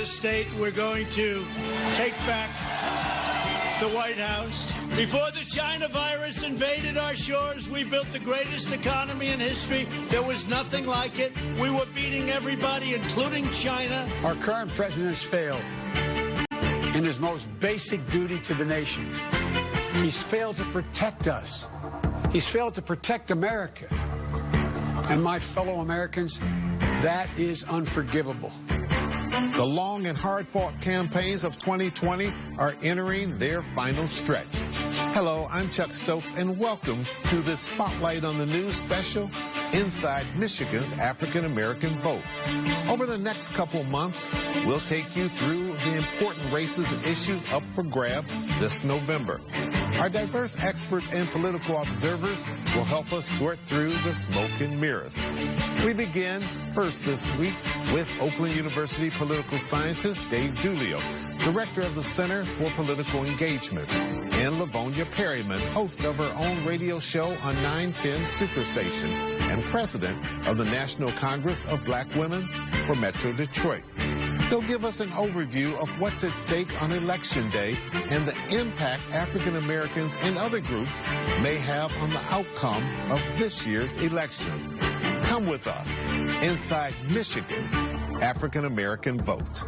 this state. We're going to take back the White House. Before the China virus invaded our shores, we built the greatest economy in history. There was nothing like it. We were beating everybody, including China. Our current president has failed in his most basic duty to the nation. He's failed to protect us. He's failed to protect America. And my fellow Americans, that is unforgivable. The long and hard-fought campaigns of 2020 are entering their final stretch. Hello, I'm Chuck Stokes, and welcome to this Spotlight on the News special, Inside Michigan's African-American Vote. Over the next couple months, we'll take you through the important races and issues up for grabs this November. Our diverse experts and political observers will help us sort through the smoke and mirrors. We begin first this week with Oakland University political scientist Dave Dulio, director of the Center for Political Engagement, and Livonia Perryman, host of her own radio show on 910 Superstation and president of the National Congress of Black Women for Metro Detroit. They'll give us an overview of what's at stake on Election Day and the impact African Americans and other groups may have on the outcome of this year's elections. Come with us inside Michigan's African American Vote.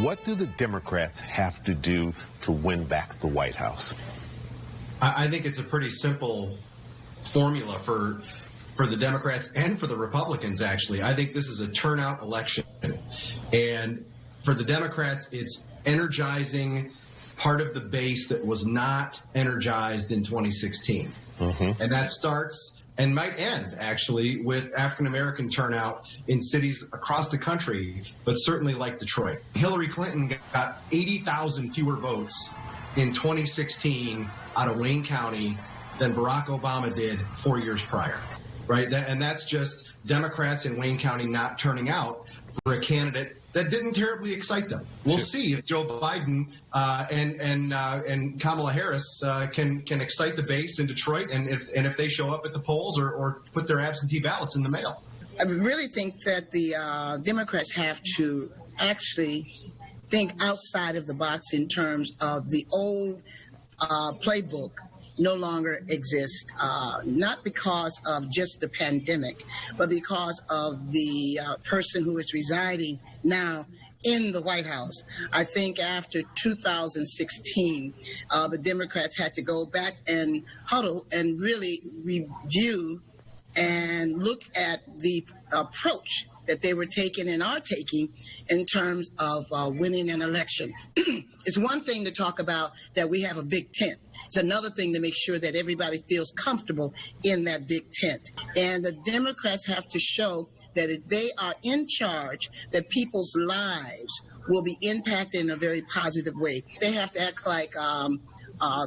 What do the Democrats have to do to win back the White House? I think it's a pretty simple formula for the Democrats and for the Republicans, actually. I think this is a turnout election. And for the Democrats, it's energizing part of the base that was not energized in 2016. And that starts and might end, actually, with African-American turnout in cities across the country, but certainly like Detroit. Hillary Clinton got 80,000 fewer votes in 2016 out of Wayne County than Barack Obama did 4 years prior. Right, and that's just Democrats in Wayne County not turning out for a candidate that didn't terribly excite them. We'll see if Joe Biden and Kamala Harris can excite the base in Detroit, and if they show up at the polls or put their absentee ballots in the mail. I really think that the Democrats have to actually think outside of the box in terms of the old playbook no longer exist, not because of just the pandemic, but because of the person who is residing now in the White House. I think after 2016, the Democrats had to go back and huddle and really review and look at the approach that they were taking and are taking in terms of winning an election. It's one thing to talk about that we have a big tent. It's another thing to make sure that everybody feels comfortable in that big tent. And the Democrats have to show that if they are in charge, that people's lives will be impacted in a very positive way. They have to act like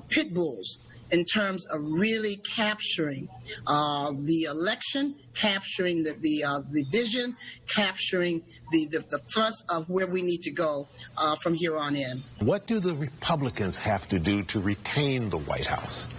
pit bulls in terms of really capturing the election, capturing the vision, capturing the thrust of where we need to go from here on in. What do the Republicans have to do to retain the White House?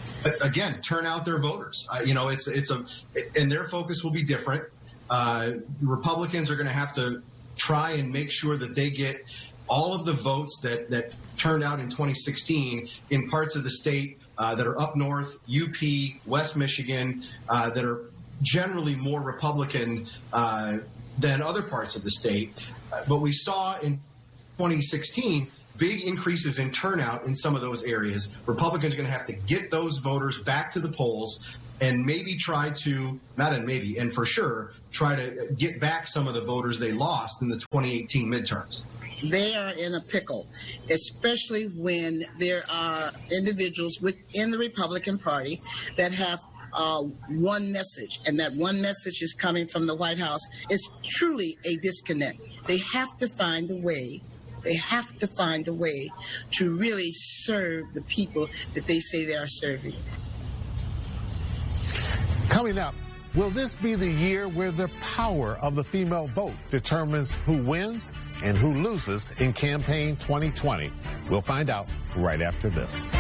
Again, turn out their voters. And their focus will be different. The Republicans are going to have to try and make sure that they get all of the votes that turned out in 2016 in parts of the state that are up north, UP, West Michigan, that are generally more Republican than other parts of the state. But we saw in 2016 big increases in turnout in some of those areas. Republicans are going to have to get those voters back to the polls and maybe try to, and for sure, try to get back some of the voters they lost in the 2018 midterms. They are in a pickle, especially when there are individuals within the Republican Party that have one message, and that one message is coming from the White House. It's truly a disconnect. They have to find a way. They have to find a way to really serve the people that they say they are serving. Coming up, will this be the year where the power of the female vote determines who wins and who loses in campaign 2020? We'll find out right after this.